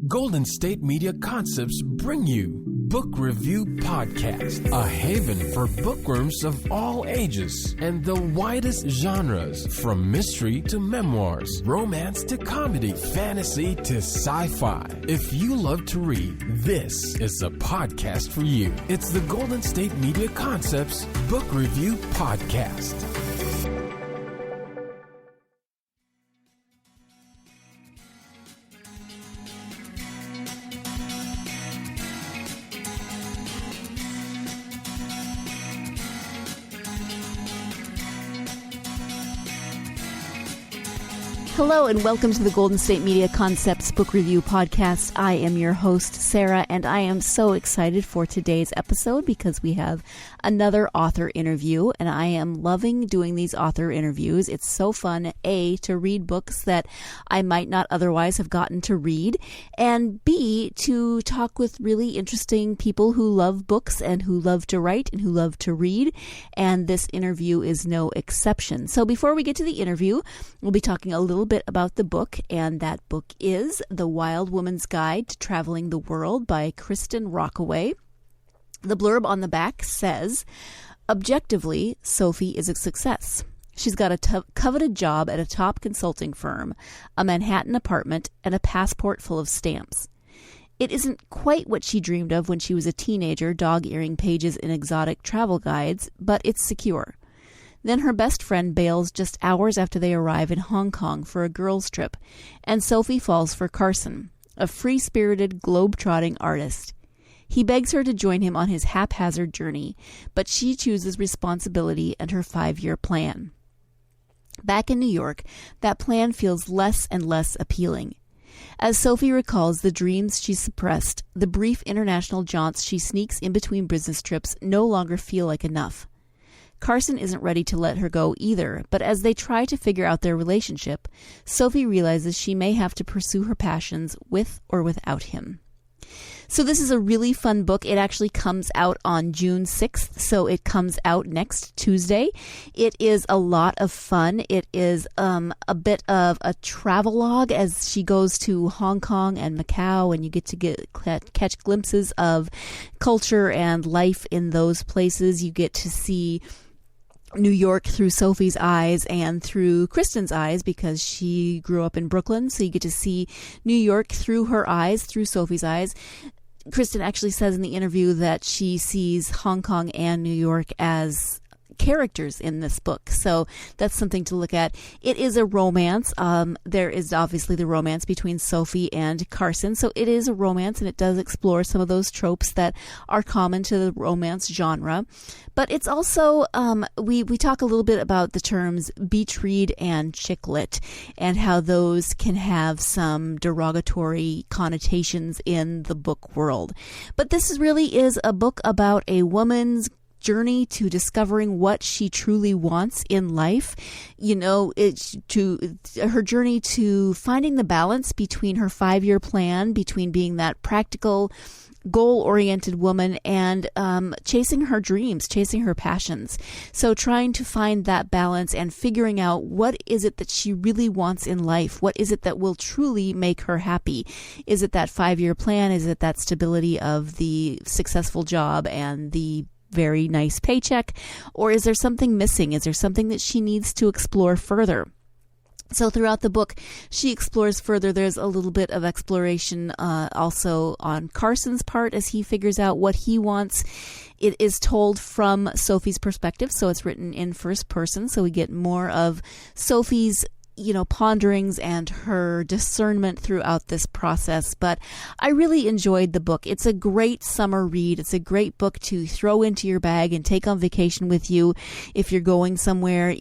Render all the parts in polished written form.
Golden State Media Concepts bring you Book Review Podcast, a haven for bookworms of all ages and the widest genres, from mystery to memoirs, romance to comedy, fantasy to sci-fi. If you love to read, this is a podcast for you. It's the Golden State Media Concepts Book Review Podcast. Hello and welcome to the Golden State Media Concepts Book Review Podcast. I am your host, Sarah, and I am so excited for today's episode because we have another author interview, and I am loving doing these author interviews. It's so fun, A, to read books that I might not otherwise have gotten to read, and B, to talk with really interesting people who love books and who love to write and who love to read, and this interview is no exception. So before we get to the interview, we'll be talking a little bit about the book, and that book is The Wild Woman's Guide to Traveling the World by Kristin Rockaway. The blurb on the back says, "Objectively, Sophie is a success. She's got a coveted job at a top consulting firm, a Manhattan apartment, and a passport full of stamps. It isn't quite what she dreamed of when she was a teenager, dog-earing pages in exotic travel guides, but it's secure. Then her best friend bails just hours after they arrive in Hong Kong for a girls' trip, and Sophie falls for Carson, a free-spirited, globe-trotting artist. He begs her to join him on his haphazard journey, but she chooses responsibility and her 5-year plan. Back in New York, that plan feels less and less appealing. As Sophie recalls the dreams she suppressed, the brief international jaunts she sneaks in between business trips no longer feel like enough. Carson isn't ready to let her go either, but as they try to figure out their relationship, Sophie realizes she may have to pursue her passions with or without him. So this is a really fun book. It actually comes out on June 6th, so it comes out next Tuesday. It is a lot of fun. It is a bit of a travelogue as she goes to Hong Kong and Macau, and you get to catch glimpses of culture and life in those places. You get to see New York through Sophie's eyes and through Kristin's eyes because she grew up in Brooklyn. So you get to see New York through her eyes, through Sophie's eyes. Kristin actually says in the interview that she sees Hong Kong and New York as characters in this book. So that's something to look at. It is a romance. There is obviously the romance between Sophie and Carson. So it is a romance, and it does explore some of those tropes that are common to the romance genre. But it's also, we talk a little bit about the terms beach read and chick lit and how those can have some derogatory connotations in the book world. But this really is a book about a woman's journey to discovering what she truly wants in life. You know, it's to her journey to finding the balance between her 5-year plan, between being that practical, goal-oriented woman and chasing her dreams, chasing her passions. So trying to find that balance and figuring out what is it that she really wants in life? What is it that will truly make her happy? Is it that 5-year plan? Is it that stability of the successful job and the very nice paycheck? Or is there something missing? Is there something that she needs to explore further? So throughout the book, she explores further. There's a little bit of exploration also on Carson's part as he figures out what he wants. It is told from Sophie's perspective, so it's written in first person. So we get more of Sophie's ponderings and her discernment throughout this process. But I really enjoyed the book. It's a great summer read. It's a great book to throw into your bag and take on vacation with you. If you're going somewhere,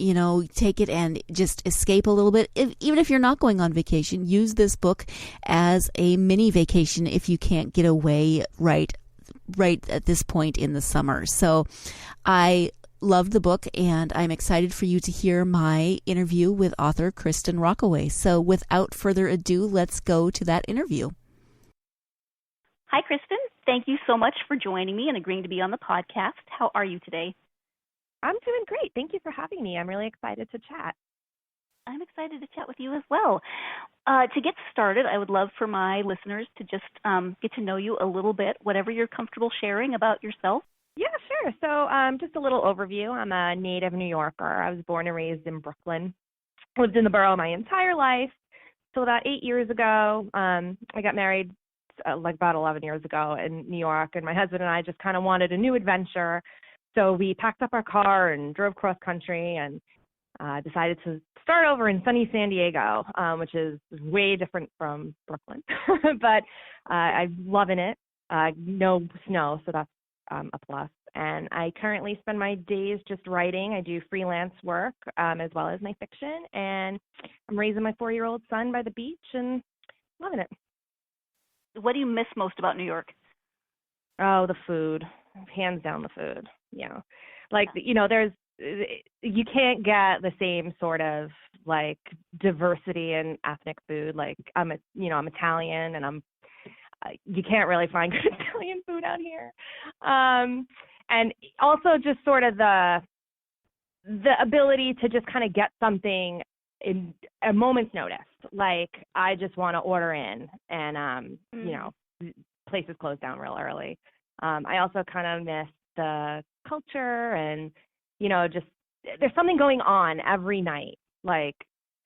take it and just escape a little bit. Even if you're not going on vacation, use this book as a mini vacation if you can't get away right at this point in the summer. So I loved the book, and I'm excited for you to hear my interview with author Kristin Rockaway. So without further ado, let's go to that interview. Hi, Kristin. Thank you so much for joining me and agreeing to be on the podcast. How are you today? I'm doing great. Thank you for having me. I'm really excited to chat. I'm excited to chat with you as well. To get started, I would love for my listeners to just get to know you a little bit, whatever you're comfortable sharing about yourself. Yeah, sure. So just a little overview. I'm a native New Yorker. I was born and raised in Brooklyn. Lived in the borough my entire life. So about 8 years ago, I got married like about 11 years ago in New York, and my husband and I just kind of wanted a new adventure. So we packed up our car and drove cross country and decided to start over in sunny San Diego, which is way different from Brooklyn. But I'm loving it. No snow, so that's a plus. And I currently spend my days just writing. I do freelance work as well as my fiction. And I'm raising my 4-year-old son by the beach and loving it. What do you miss most about New York? Oh, the food. Hands down the food. Yeah. Like, you can't get the same sort of like diversity in ethnic food. Like I'm Italian, and you can't really find good Italian food out here. And also just sort of the ability to just kind of get something in a moment's notice. Like I just want to order in, and places close down real early. I also kind of miss the culture, and just there's something going on every night, like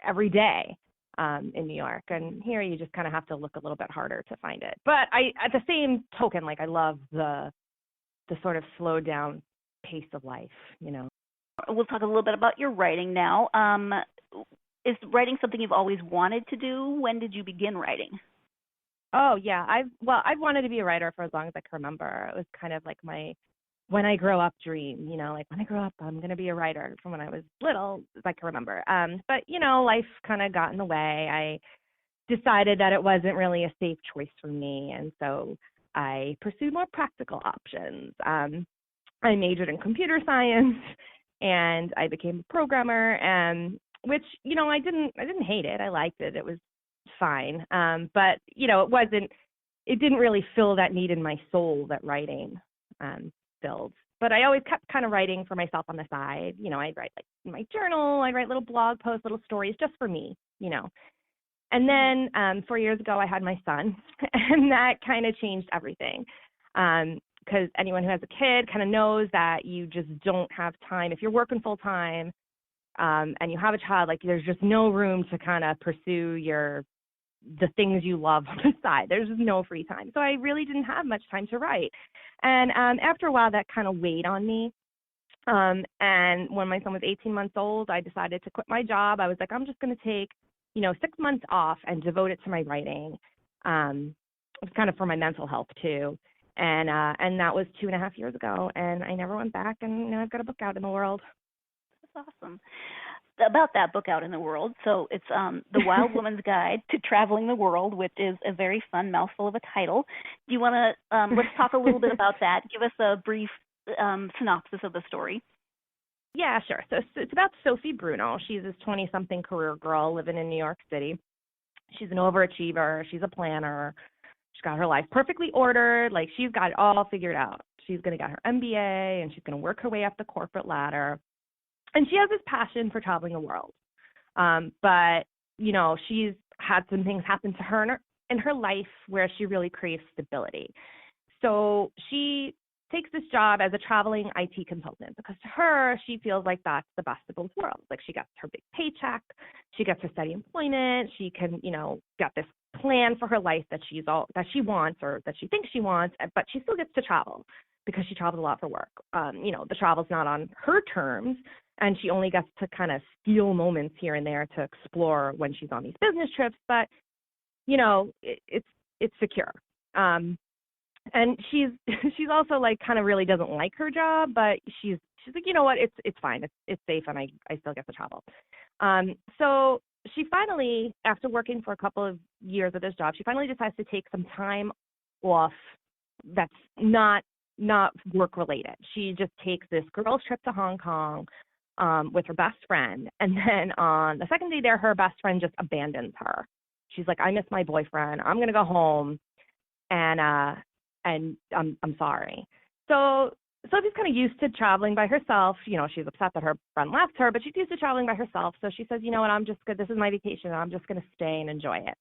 every day in New York. And here you just kind of have to look a little bit harder to find it. But at the same token, like I love the sort of slowed down pace of life, We'll talk a little bit about your writing now. Is writing something you've always wanted to do? When did you begin writing? Oh, yeah. I've wanted to be a writer for as long as I can remember. It was kind of like my when I grow up dream, like when I grow up, I'm going to be a writer from when I was little, as I can remember. But, life kind of got in the way. I decided that it wasn't really a safe choice for me. And so I pursued more practical options. I majored in computer science and I became a programmer, and which, I didn't hate it. I liked it. It was fine. But, it didn't really fill that need in my soul that writing filled. But I always kept kind of writing for myself on the side. I'd write like in my journal, I'd write little blog posts, little stories just for me, And then 4 years ago, I had my son, and that kind of changed everything. Because anyone who has a kid kind of knows that you just don't have time. If you're working full time and you have a child, like there's just no room to kind of pursue the things you love on the side. There's just no free time. So I really didn't have much time to write. And after a while, that kind of weighed on me. And when my son was 18 months old, I decided to quit my job. I was like, I'm just going to take 6 months off and devote it to my writing. It was kind of for my mental health too. And that was 2.5 years ago, and I never went back, and now I've got a book out in the world. That's awesome. About that book out in the world, so it's The Wild Woman's Guide to Traveling the World, which is a very fun mouthful of a title. Do you want to, let's talk a little bit about that. Give us a brief synopsis of the story. Yeah, sure. So it's about Sopie Bruno. She's this 20-something career girl living in New York City. She's an overachiever. She's a planner. She's got her life perfectly ordered. Like, she's got it all figured out. She's going to get her MBA, and she's going to work her way up the corporate ladder. And she has this passion for traveling the world. But, she's had some things happen to her in her life where she really craves stability. So she takes this job as a traveling IT consultant because to her, she feels like that's the best of both worlds. Like, she gets her big paycheck, she gets her steady employment, she can, get this plan for her life that she wants or that she thinks she wants, but she still gets to travel because she travels a lot for work. The travel's not on her terms, and she only gets to kind of steal moments here and there to explore when she's on these business trips, but it's secure. And she's also like kind of really doesn't like her job, but she's like, you know what, it's fine, it's safe, and I still get to travel. So she finally, after working for a couple of years at this job, she finally decides to take some time off that's not work related. She just takes this girls trip to Hong Kong with her best friend, and then on the second day there, her best friend just abandons her. She's like, I miss my boyfriend, I'm gonna go home, and I'm sorry. So Sophie's kind of used to traveling by herself. You know, she's upset that her friend left her, but she's used to traveling by herself. So she says, you know what, I'm just good. This is my vacation. I'm just going to stay and enjoy it.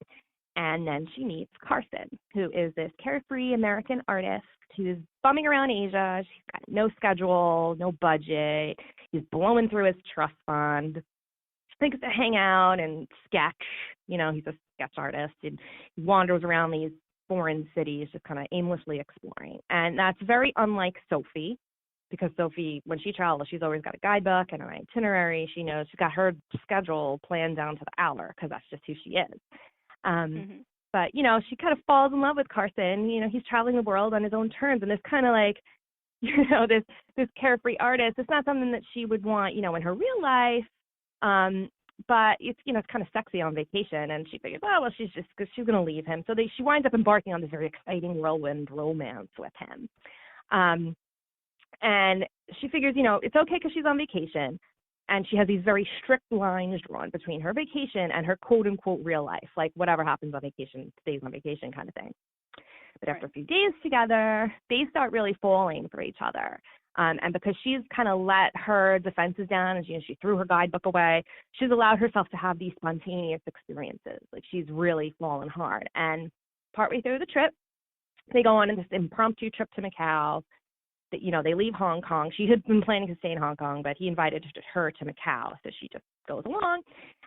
And then she meets Carson, who is this carefree American artist who's bumming around Asia. She's got no schedule, no budget. He's blowing through his trust fund. She thinks to hang out and sketch. You know, he's a sketch artist. And he wanders around these foreign cities, just kind of aimlessly exploring. And that's very unlike Sophie, because Sophie, when she travels, she's always got a guidebook and an itinerary. She knows she's got her schedule planned down to the hour because that's just who she is. But, you know, she kind of falls in love with Carson. You know, he's traveling the world on his own terms. And it's kind of like, you know, this carefree artist. It's not something that she would want, you know, in her real life. But it's, you know, it's kind of sexy on vacation, and she figures, oh, well, she's going to leave him. So she winds up embarking on this very exciting whirlwind romance with him. And she figures, you know, it's okay because she's on vacation, and she has these very strict lines drawn between her vacation and her quote-unquote real life, like whatever happens on vacation stays on vacation kind of thing. But after a few days together, they start really falling for each other. And because she's kind of let her defenses down and she threw her guidebook away, she's allowed herself to have these spontaneous experiences. Like, she's really fallen hard. And partway through the trip, they go on this impromptu trip to Macau. That, you know, they leave Hong Kong. She had been planning to stay in Hong Kong, but he invited her to Macau, so she just goes along.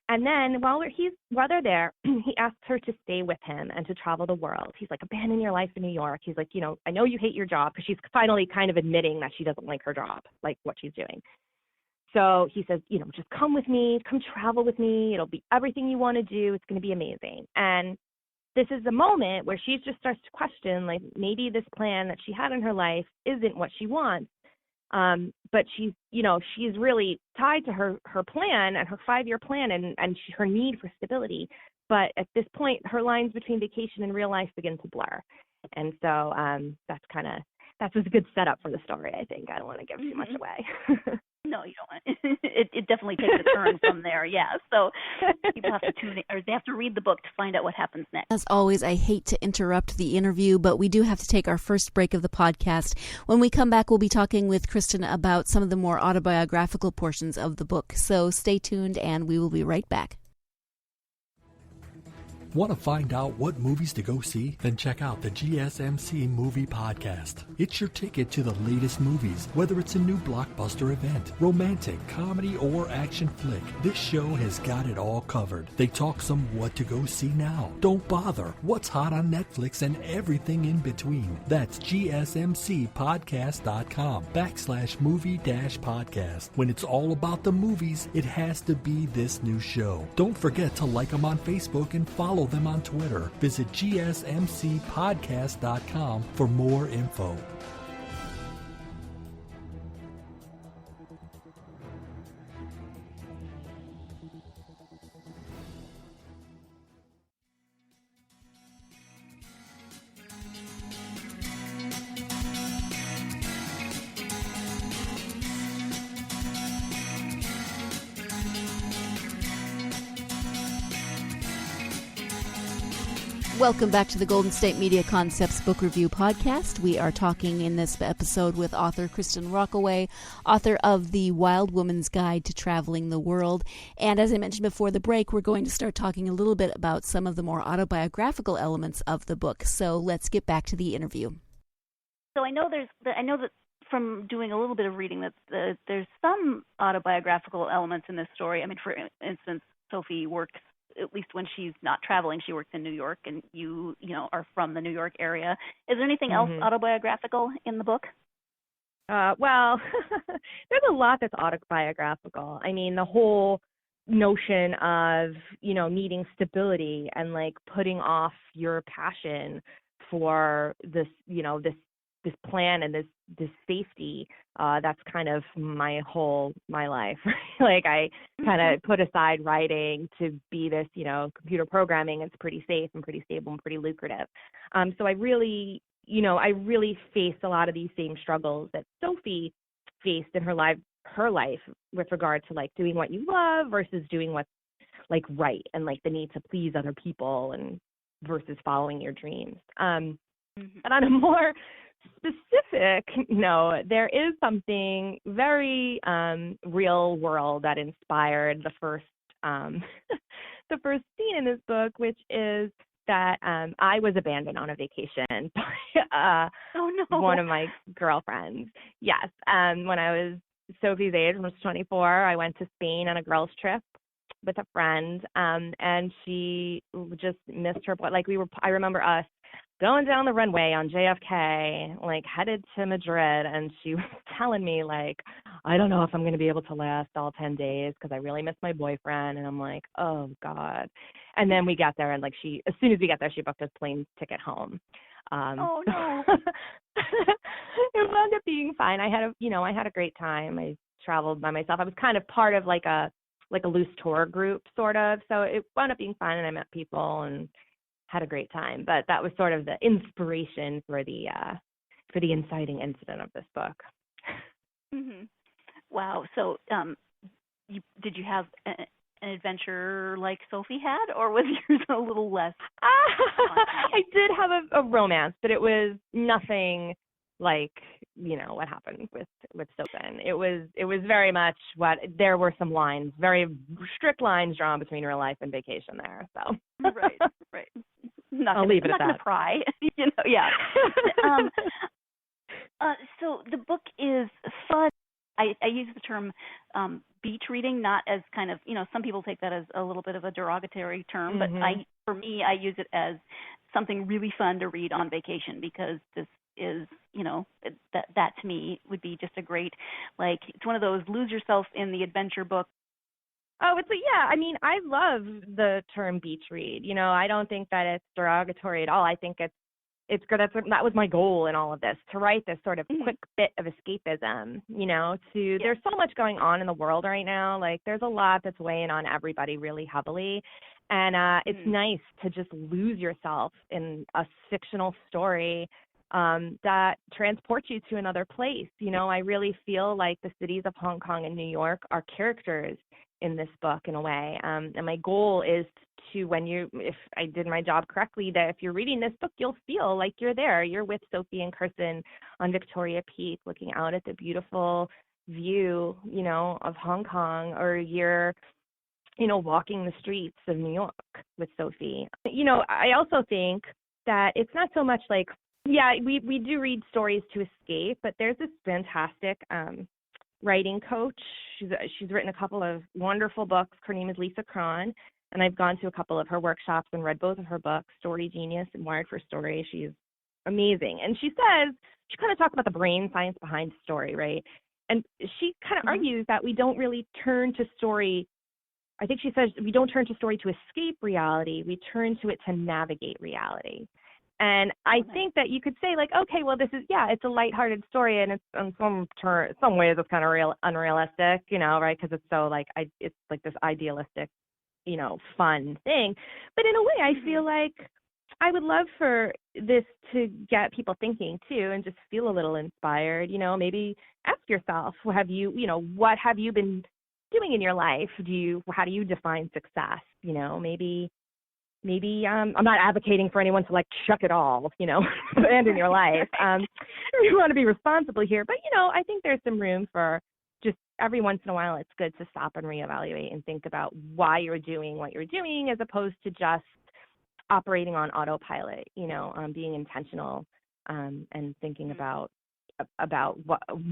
And then while they're there, he asks her to stay with him and to travel the world. He's like, abandon your life in New York. He's like, you know, I know you hate your job, because she's finally kind of admitting that she doesn't like her job, like what she's doing. So he says, you know, just come with me, come travel with me. It'll be everything you want to do. It's going to be amazing. And this is the moment where she just starts to question, like, maybe this plan that she had in her life isn't what she wants. But she's really tied to her plan and her 5-year plan and her need for stability. But at this point, her lines between vacation and real life begin to blur. And so that's a good setup for the story, I think. I don't want to give too much away. No, you don't want it definitely takes a turn from there, yeah. So people have to tune in, or they have to read the book to find out what happens next. As always, I hate to interrupt the interview, but we do have to take our first break of the podcast. When we come back, we'll be talking with Kristin about some of the more autobiographical portions of the book. So stay tuned, and we will be right back. Want to find out what movies to go see? Then check out the GSMC Movie Podcast. It's your ticket to the latest movies, whether it's a new blockbuster event, romantic, comedy, or action flick. This show has got it all covered. They talk some what to go see now, don't bother, what's hot on Netflix, and everything in between. That's gsmcpodcast.com/movie-podcast. When it's all about the movies, it has to be this new show. Don't forget to like them on Facebook and follow them on Twitter. Visit gsmcpodcast.com for more info. Welcome back to the Golden State Media Concepts Book Review Podcast. We are talking in this episode with author Kristin Rockaway, author of The Wild Woman's Guide to Traveling the World. And as I mentioned before the break, we're going to start talking a little bit about some of the more autobiographical elements of the book. So let's get back to the interview. So I know that from doing a little bit of reading that there's some autobiographical elements in this story. I mean, for instance, Sophie works, at least when she's not traveling, she works in New York, and you are from the New York area. Is there anything else autobiographical in the book? Well, there's a lot that's autobiographical. I mean, the whole notion of, needing stability and like putting off your passion for this, this plan and this safety, that's kind of my life. Like, I kind of put aside writing to be this, computer programming. It's pretty safe and pretty stable and pretty lucrative. So I really faced a lot of these same struggles that Sophie faced in her life with regard to like doing what you love versus doing what's like right, and like the need to please other people and versus following your dreams. But on a more specific note, there is something very real world that inspired the first the first scene in this book, which is that I was abandoned on a vacation by Oh no. one of my girlfriends. Yes, when I was Sophie's age, when I was 24, I went to Spain on a girls' trip with a friend, and she just missed her. Like I remember us going down the runway on JFK, like headed to Madrid, and she was telling me like, I don't know if I'm going to be able to last all 10 days because I really miss my boyfriend. And I'm like, oh God. And then we got there, and like as soon as we got there, she booked us plane ticket home. Oh no. It wound up being fine. I had a great time. I traveled by myself. I was kind of part of like a loose tour group sort of. So it wound up being fun, and I met people and had a great time. But that was sort of the inspiration for the inciting incident of this book. Mm-hmm. Wow. So, did you have an adventure like Sophie had, or was yours a little less? I did have a romance, but it was nothing like what happened with Sophie. It was very much there were some lines, very strict lines drawn between real life and vacation there. So right. I'll leave it at that. I'm not gonna pry. Yeah. So the book is fun. I use the term beach reading, not as kind of, some people take that as a little bit of a derogatory term, but for me, I use it as something really fun to read on vacation, because this is, that to me would be just a great, like, it's one of those lose yourself in the adventure book. Oh, I mean, I love the term beach read. I don't think that it's derogatory at all. I think it's good. That was my goal in all of this, to write this sort of quick bit of escapism, there's so much going on in the world right now. Like, there's a lot that's weighing on everybody really heavily. And it's nice to just lose yourself in a fictional story that transports you to another place. I really feel like the cities of Hong Kong and New York are characters in this book in a way. And my goal is to, if I did my job correctly, that if you're reading this book, you'll feel like you're there. You're with Sophie and Carson on Victoria Peak, looking out at the beautiful view, of Hong Kong, or you're, walking the streets of New York with Sophie. I also think that it's not so much like, we do read stories to escape, but there's this fantastic writing coach. She's written a couple of wonderful books. Her name is Lisa Cron, and I've gone to a couple of her workshops and read both of her books, Story Genius and Wired for Story. She's amazing. And she kind of talks about the brain science behind story, right? And she kind of argues that we don't really turn to story. I think she says we don't turn to story to escape reality. We turn to it to navigate reality. And I think that you could say, like, okay, well, this is, it's a lighthearted story, and it's in some ways it's kind of unrealistic, right? Because it's so it's like this idealistic, fun thing. But in a way, I feel like I would love for this to get people thinking too, and just feel a little inspired. Maybe ask yourself, what have you been doing in your life? How do you define success? Maybe I'm not advocating for anyone to like chuck it all, abandon your life. You want to be responsible here, but I think there's some room for just every once in a while. It's good to stop and reevaluate and think about why you're doing what you're doing, as opposed to just operating on autopilot. Being intentional and thinking about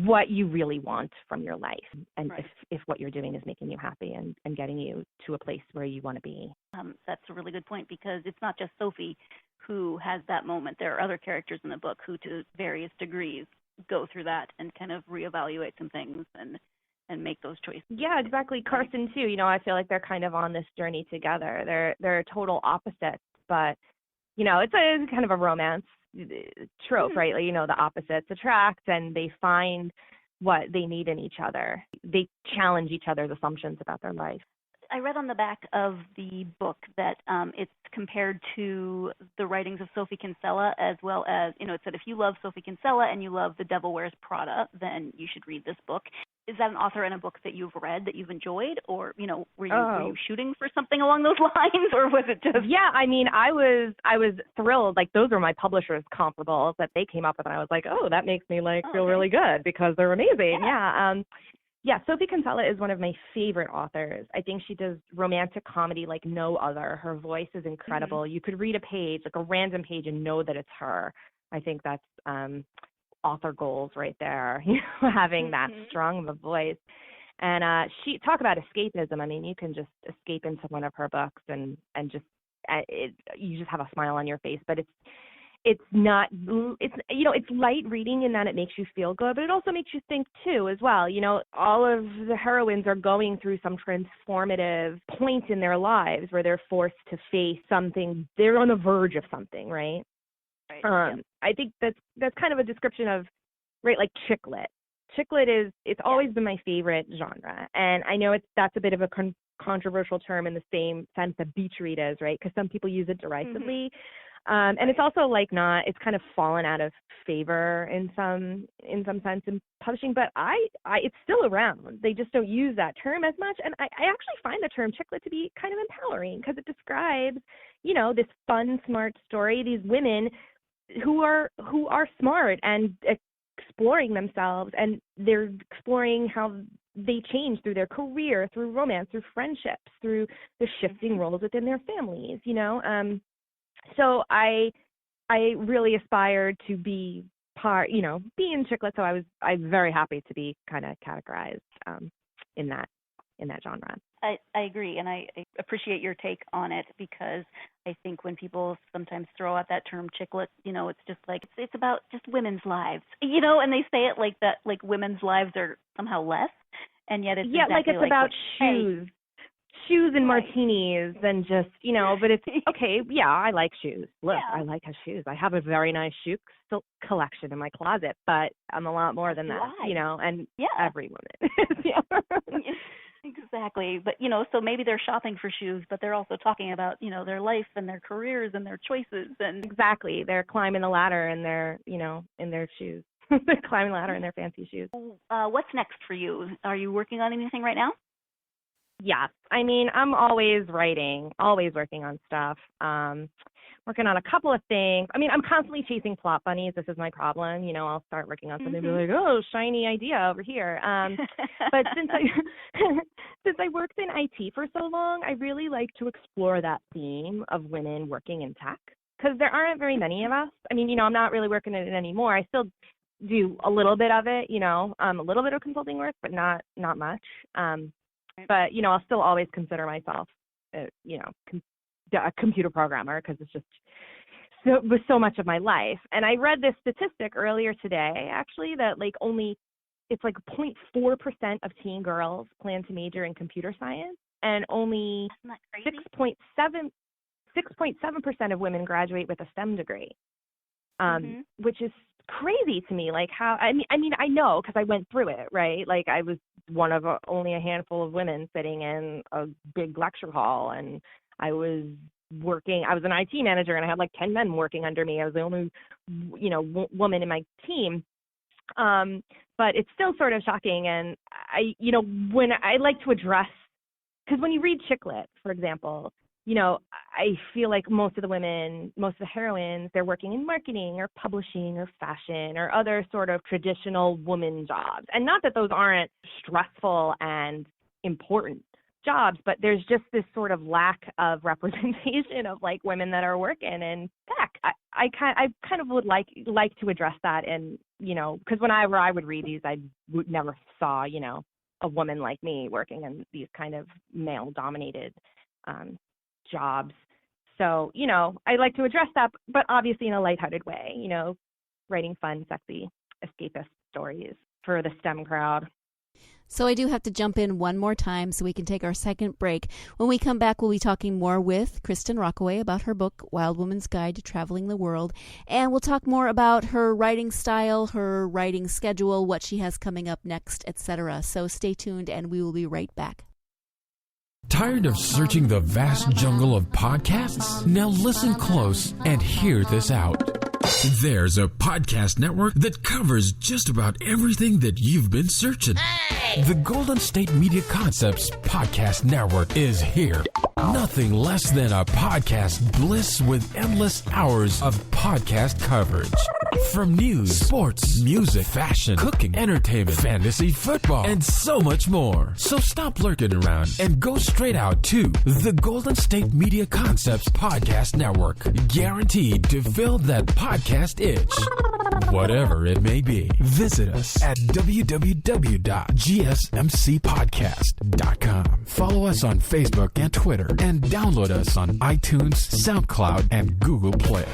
what you really want from your life, and if what you're doing is making you happy and getting you to a place where you want to be. That's a really good point, because it's not just Sophie who has that moment. There are other characters in the book who, to various degrees, go through that and kind of reevaluate some things and make those choices. Yeah, exactly. Carson too. I feel like they're kind of on this journey together. They're total opposites, but it's kind of a romance trope, right? Like, the opposites attract, and they find what they need in each other. They challenge each other's assumptions about their life. I read on the back of the book that it's compared to the writings of Sophie Kinsella, as well as, it said if you love Sophie Kinsella and you love The Devil Wears Prada, then you should read this book. is that an author in a book that you've read that you've enjoyed, or were you shooting for something along those lines, or was it just? Yeah, I mean, I was thrilled. Like, those were my publishers' comparables that they came up with, and I was like, oh, that makes me feel really good because they're amazing. Yeah. Sophie is one of my favorite authors. I think she does romantic comedy like no other. Her voice is incredible. Mm-hmm. You could read a page, like a random page, and know that it's her. I think that's author goals right there, having that strong of a voice. And she talk about escapism. I mean, you can just escape into one of her books and just you just have a smile on your face. But it's light reading in that it makes you feel good, but it also makes you think too as well. All of the heroines are going through some transformative point in their lives where they're forced to face something. They're on the verge of something, right? I think that's kind of a description of, right, like chick lit. Chick lit it's always been my favorite genre, and I know that's a bit of a controversial term in the same sense that beach read is, right? Because some people use it derisively, and it's also it's kind of fallen out of favor in some sense in publishing. But it's still around. They just don't use that term as much, and I actually find the term chick lit to be kind of empowering because it describes, this fun, smart story. These women who are smart and exploring themselves, and they're exploring how they change through their career, through romance, through friendships, through the shifting roles within their families, So I really aspired to be be in chick lit. So I'm very happy to be kind of categorized in that genre. I agree, and I appreciate your take on it, because I think when people sometimes throw out that term chick lit, it's just like it's about just women's lives, and they say it like that, like women's lives are somehow less, and yet it's like it's about shoes and martinis and just but it's okay. Yeah, I like shoes. Look, I like shoes. I have a very nice shoe collection in my closet, but I'm a lot more than that, and every woman. Exactly. But, so maybe they're shopping for shoes, but they're also talking about, their life and their careers and their choices. And exactly. They're climbing the ladder in their, in their shoes. They're climbing the ladder in their fancy shoes. What's next for you? Are you working on anything right now? Yes. I mean, I'm always writing, always working on stuff. Working on a couple of things. I mean, I'm constantly chasing plot bunnies. This is my problem. I'll start working on something and be like, oh, shiny idea over here. But since I worked in IT for so long, I really like to explore that theme of women working in tech, because there aren't very many of us. I mean, I'm not really working in it anymore. I still do a little bit of it, a little bit of consulting work, but not much. But, I'll still always consider myself, a computer programmer, because it's just was so much of my life. And I read this statistic earlier today, actually, that it's 0.4% of teen girls plan to major in computer science, and only 6.7% of women graduate with a STEM degree, which is crazy to me. Like, how, I mean, I know, because I went through it, right? Like, I was one of only a handful of women sitting in a big lecture hall, and I was an IT manager, and I had 10 men working under me. I was the only, woman in my team. But it's still sort of shocking. And when I like to address, because when you read chick lit, for example, I feel like most of the heroines, they're working in marketing or publishing or fashion or other sort of traditional woman jobs. And not that those aren't stressful and important jobs, but there's just this sort of lack of representation of women that are working in tech. I kind of would like to address that, and because whenever I would read these, I would never saw a woman like me working in these kind of male dominated jobs. So I like to address that, but obviously in a lighthearted way. Writing fun, sexy, escapist stories for the STEM crowd. So I do have to jump in one more time so we can take our second break. When we come back, we'll be talking more with Kristin Rockaway about her book, Wild Woman's Guide to Traveling the World. And we'll talk more about her writing style, her writing schedule, what she has coming up next, etc. So stay tuned, and we will be right back. Tired of searching the vast jungle of podcasts? Now listen close and hear this out. There's a podcast network that covers just about everything that you've been searching. Hey! The Golden State Media Concepts Podcast Network is here. Nothing less than a podcast bliss with endless hours of podcast coverage. From news, sports, music, fashion, cooking, entertainment, fantasy, football, and so much more. So stop lurking around and go straight out to the Golden State Media Concepts Podcast Network. Guaranteed to fill that podcast itch. Whatever it may be. Visit us at www.gsmcpodcast.com. Follow us on Facebook and Twitter, and download us on iTunes, SoundCloud, and Google Play.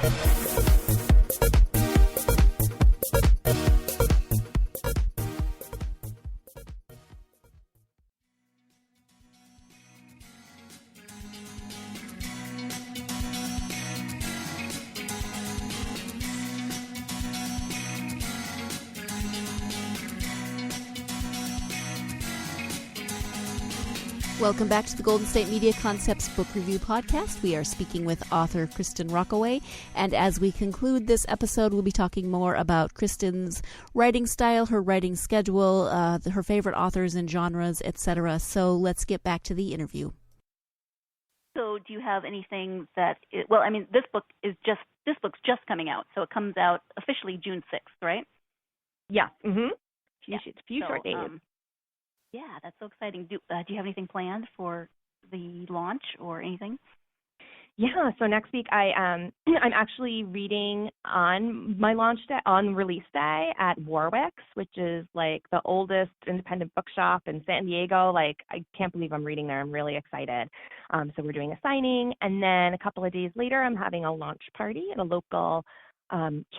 Welcome back to the Golden State Media Concepts Book Review Podcast. We are speaking with author Kristin Rockaway, and as we conclude this episode, we'll be talking more about Kristin's writing style, her writing schedule, her favorite authors and genres, etc. So let's get back to the interview. So do you have anything this book's just coming out, so it comes out officially June 6th, right? Yeah. Mm-hmm. Few So, short days. Yeah, that's so exciting. Do you have anything planned for the launch or anything? Yeah, so next week I'm actually reading on my launch day, on release day at Warwick's, which is like the oldest independent bookshop in San Diego. Like, I can't believe I'm reading there. I'm really excited. So we're doing a signing, and then a couple of days later I'm having a launch party at a local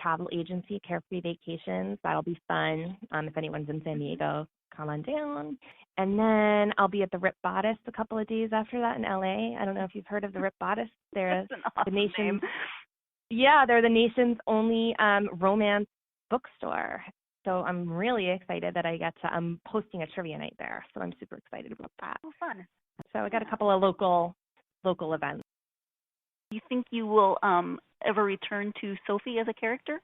travel agency, Carefree Vacations. That'll be fun. If anyone's in San Diego, come on down. And then I'll be at the Rip Bodice a couple of days after that in LA. I don't know if you've heard of the Rip Bodice. They're the nation's they're the nation's only romance bookstore. So I'm really excited that I'm hosting a trivia night there. So I'm super excited about that. Oh, fun. So I got a couple of local events. Do you think you will ever return to Sophie as a character?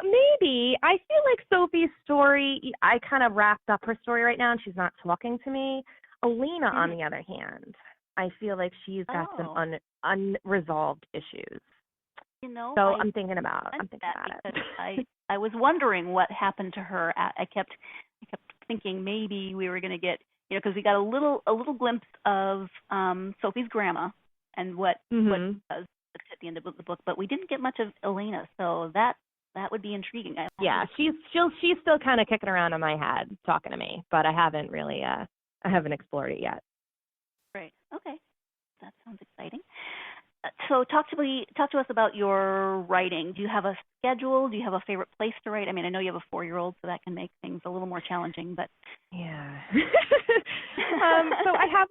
Maybe. I feel like Sophie's story, I kind of wrapped up her story right now, and she's not talking to me. Elena, on the other hand, I feel like she's got some unresolved issues. So I'm thinking about it. Because I was wondering what happened to her. I kept thinking maybe we were going to get, because we got a little glimpse of Sophie's grandma and what does at the end of the book, but we didn't get much of Elena, so that would be intriguing. She's still kind of kicking around in my head, talking to me, but I haven't really I haven't explored it yet. Right. Okay. That sounds exciting. So talk to us about your writing. Do you have a schedule? Do you have a favorite place to write? I mean, I know you have a 4-year-old, so that can make things a little more challenging, but yeah. So I have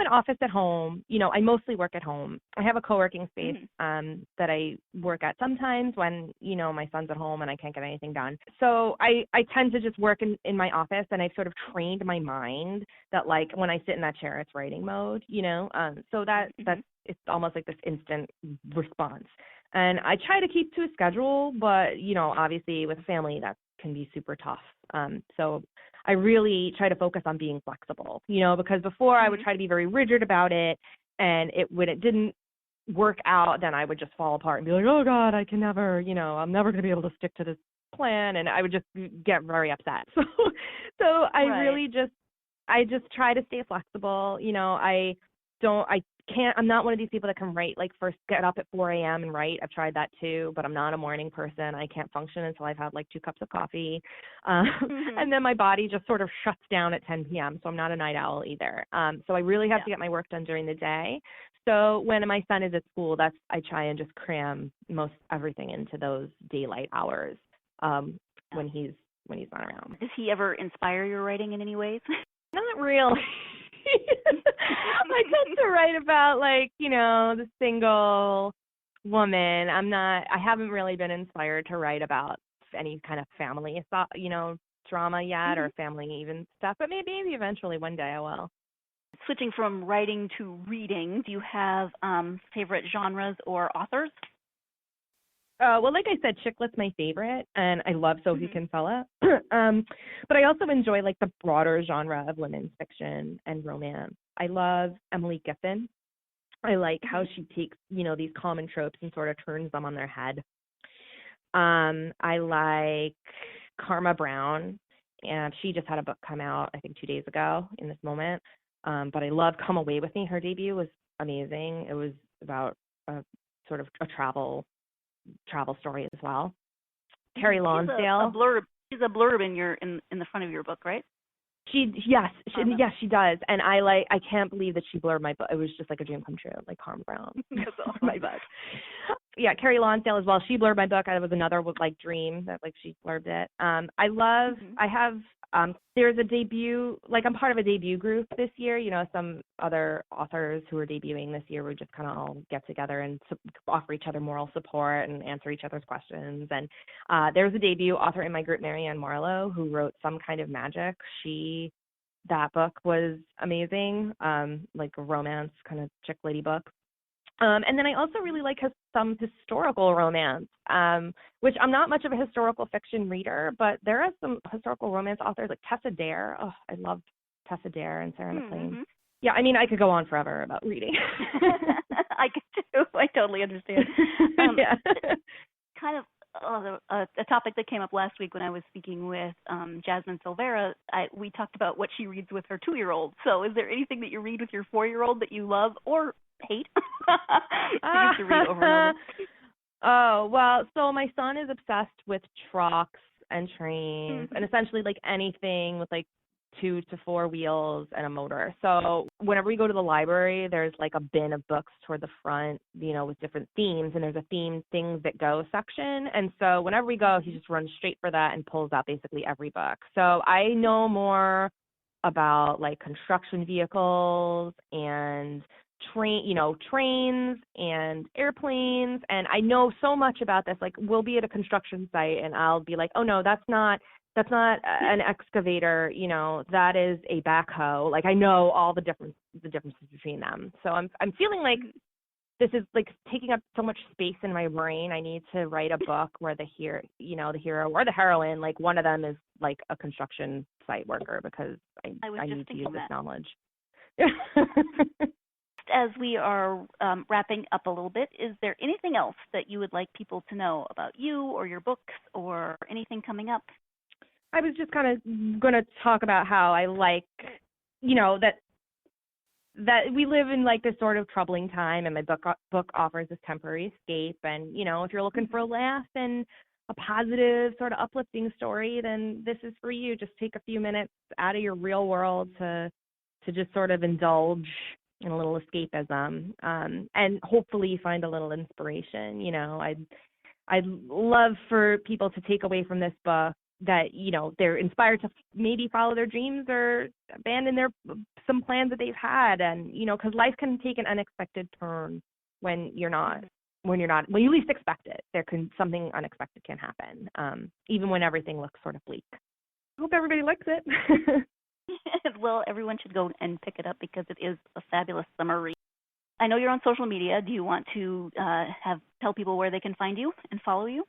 an office at home. I mostly work at home. I have a co-working space that I work at sometimes when, my son's at home and I can't get anything done. So I tend to just work in my office, and I've sort of trained my mind that, like, when I sit in that chair, it's writing mode, so that's it's almost like this instant response. And I try to keep to a schedule, but, obviously with a family, that can be super tough. So I really try to focus on being flexible, because before I would try to be very rigid about it, and when it didn't work out, then I would just fall apart and be like, oh God, I can never, I'm never going to be able to stick to this plan. And I would just get very upset. So I just try to stay flexible. I'm not one of these people that can write, like, first get up at 4 a.m. and write. I've tried that too, but I'm not a morning person. I can't function until I've had like 2 cups of coffee. And then my body just sort of shuts down at 10 p.m. So I'm not a night owl either. So I really have to get my work done during the day. So when my son is at school, I try and just cram most everything into those daylight hours when he's not around. Does he ever inspire your writing in any ways? Not really. I tend to write about, like, the single woman. I haven't really been inspired to write about any kind of family, drama yet, or family even stuff, but maybe eventually one day I will. Switching from writing to reading, do you have favorite genres or authors? Well, like I said, chick lit's my favorite, and I love Sophie Kinsella. But I also enjoy like the broader genre of women's fiction and romance. I love Emily Giffin. I like how she takes, these common tropes and sort of turns them on their head. I like Karma Brown, and she just had a book come out, I think 2 days ago in this moment. But I love Come Away With Me. Her debut was amazing. It was about a sort of a travel story as well. Carrie Lonsdale. She's a blurb in the front of your book, right? Yes, she does. And I can't believe that she blurred my book. It was just like a dream come true, like Karma Brown. That's awesome. My book. Yeah, Carrie Lonsdale as well. She blurred my book. It was another like dream that like she blurbed it. I love. I have. There's a debut. Like I'm part of a debut group this year. Some other authors who are debuting this year. We just kind of all get together and offer each other moral support and answer each other's questions. And there's a debut author in my group, Marianne Marlowe, who wrote Some Kind of Magic. That book was amazing. Like a romance kind of chick lady book. And then I also really like some historical romance, which I'm not much of a historical fiction reader, but there are some historical romance authors like Tessa Dare. Oh, I love Tessa Dare and Sarah McLean. Yeah, I mean, I could go on forever about reading. I could too. I totally understand. Yeah. Kind of a topic that came up last week when I was speaking with Jasmine Silvera. We talked about what she reads with her 2-year-old. So is there anything that you read with your 4-year-old that you love or hate? You used to read over and over. Oh, well, so my son is obsessed with trucks and trains and essentially like anything with like 2 to 4 wheels and a motor. So whenever we go to the library, there's like a bin of books toward the front, with different themes, and there's a themed things that go section. And so whenever we go, he just runs straight for that and pulls out basically every book. So I know more about like construction vehicles and trains and airplanes, and I know so much about this. Like we'll be at a construction site and I'll be like, oh no, that's not an excavator, that is a backhoe. Like I know all the differences between them. So I'm feeling like this is like taking up so much space in my brain. I need to write a book where the hero or the heroine, like one of them is like a construction site worker, because I need to use this knowledge. As we are wrapping up a little bit, is there anything else that you would like people to know about you or your books or anything coming up? I was just kind of going to talk about how I like, that we live in like this sort of troubling time, and my book offers this temporary escape. And, if you're looking for a laugh and a positive sort of uplifting story, then this is for you. Just take a few minutes out of your real world to just sort of indulge in a little escapism, and hopefully find a little inspiration. I'd love for people to take away from this book that, they're inspired to maybe follow their dreams or abandon some plans that they've had. And, because life can take an unexpected turn when you least expect it. Something unexpected can happen, even when everything looks sort of bleak. I hope everybody likes it. Well, everyone should go and pick it up because it is a fabulous summer read. I know you're on social media. Do you want to tell people where they can find you and follow you?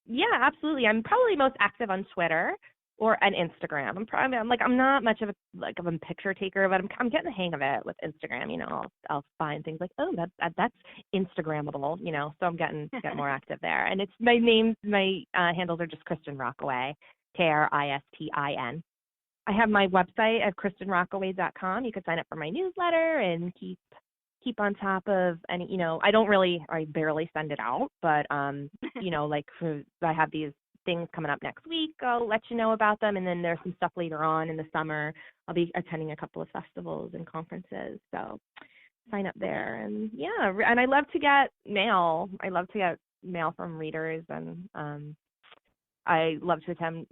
Yeah, absolutely. I'm probably most active on Twitter or on Instagram. I'm not much of a picture taker, but I'm getting the hang of it with Instagram. I'll find things like, oh, that's Instagrammable. So I'm getting more active there. And it's my handles are just Kristin Rockaway, Kristin. I have my website at KristinRockaway.com. You can sign up for my newsletter and keep on top of any, I barely send it out, but, I have these things coming up next week. I'll let you know about them. And then there's some stuff later on in the summer. I'll be attending a couple of festivals and conferences. So sign up there. And yeah, and I love to get mail. I love to get mail from readers, and, I love to attend,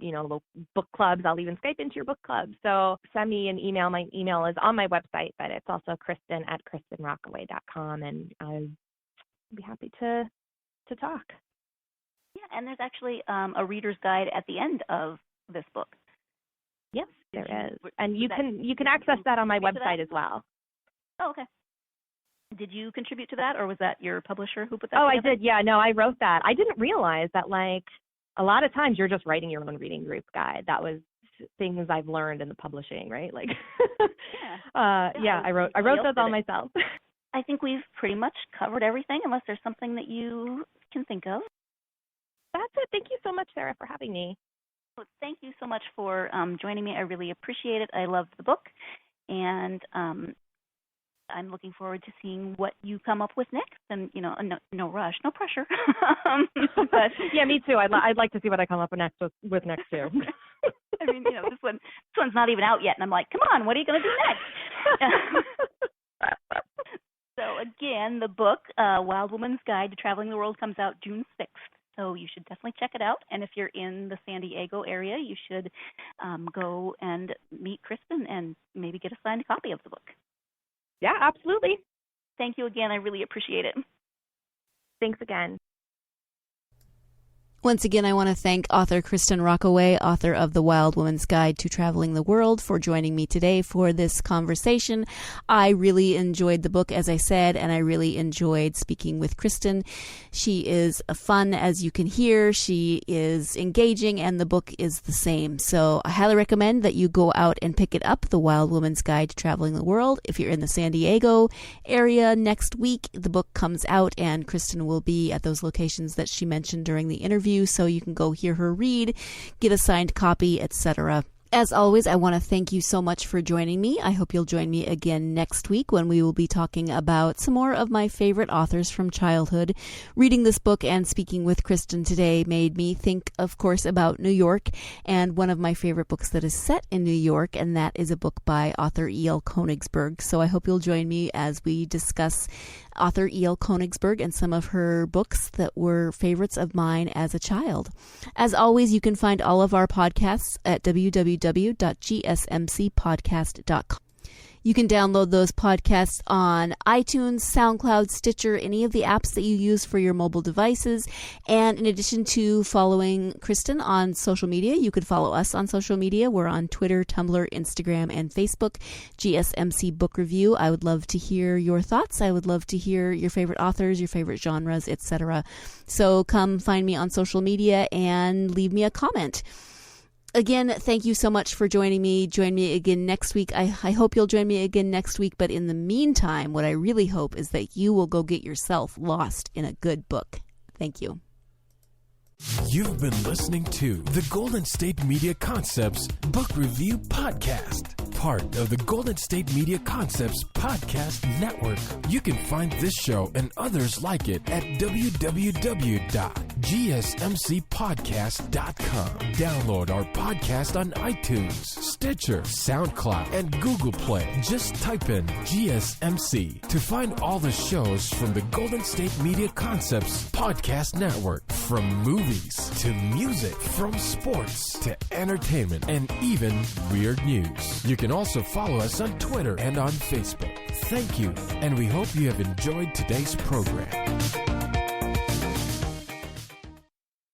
book clubs. I'll even Skype into your book club. So send me an email. My email is on my website, but it's also Kristin at KristinRockaway.com, and I'd be happy to talk. Yeah, and there's actually a reader's guide at the end of this book. Yes, there is. And you can access that on my website as well. Oh, okay. Did you contribute to that, or was that your publisher who put that Oh, together? I did. Yeah, no, I wrote that. I didn't realize that, like, a lot of times you're just writing your own reading group guide. That was things I've learned in the publishing, right? Like, I wrote those all myself. I think we've pretty much covered everything, unless there's something that you can think of. That's it. Thank you so much, Sarah, for having me. Well, thank you so much for joining me. I really appreciate it. I loved the book, and I'm looking forward to seeing what you come up with next. And, no rush, no pressure. But yeah, me too. I'd like to see what I come up with next too. I mean, this one's not even out yet, and I'm like, come on, what are you going to do next? So again, the book, Wild Woman's Guide to Traveling the World, comes out June 6th. So you should definitely check it out. And if you're in the San Diego area, you should go and meet Kristin and maybe get a signed copy of the book. Yeah, absolutely. Thank you again. I really appreciate it. Thanks again. Once again, I want to thank author Kristin Rockaway, author of The Wild Woman's Guide to Traveling the World, for joining me today for this conversation. I really enjoyed the book, as I said, and I really enjoyed speaking with Kristin. She is fun, as you can hear. She is engaging, and the book is the same. So I highly recommend that you go out and pick it up, The Wild Woman's Guide to Traveling the World. If you're in the San Diego area next week, the book comes out, and Kristin will be at those locations that she mentioned during the interview, so you can go hear her read, get a signed copy, etc. As always, I want to thank you so much for joining me. I hope you'll join me again next week when we will be talking about some more of my favorite authors from childhood. Reading this book and speaking with Kristin today made me think, of course, about New York, and one of my favorite books that is set in New York, and that is a book by author E.L. Konigsberg. So I hope you'll join me as we discuss author E.L. Konigsberg and some of her books that were favorites of mine as a child. As always, you can find all of our podcasts at www.gsmcpodcast.com. You can download those podcasts on iTunes, SoundCloud, Stitcher, any of the apps that you use for your mobile devices. And in addition to following Kristin on social media, you could follow us on social media. We're on Twitter, Tumblr, Instagram, and Facebook, GSMC Book Review. I would love to hear your thoughts. I would love to hear your favorite authors, your favorite genres, etc. So come find me on social media and leave me a comment. Again, thank you so much for joining me. Join me again next week. I hope you'll join me again next week. But in the meantime, what I really hope is that you will go get yourself lost in a good book. Thank you. You've been listening to the Golden State Media Concepts Book Review Podcast, part of the Golden State Media Concepts Podcast Network. You can find this show and others like it at www.gsmcpodcast.com. Download our podcast on iTunes, Stitcher, SoundCloud, and Google Play. Just type in GSMC to find all the shows from the Golden State Media Concepts Podcast Network, from movies to music, from sports to entertainment, and even weird news. You can also follow us on Twitter and on Facebook. Thank you, and we hope you have enjoyed today's program.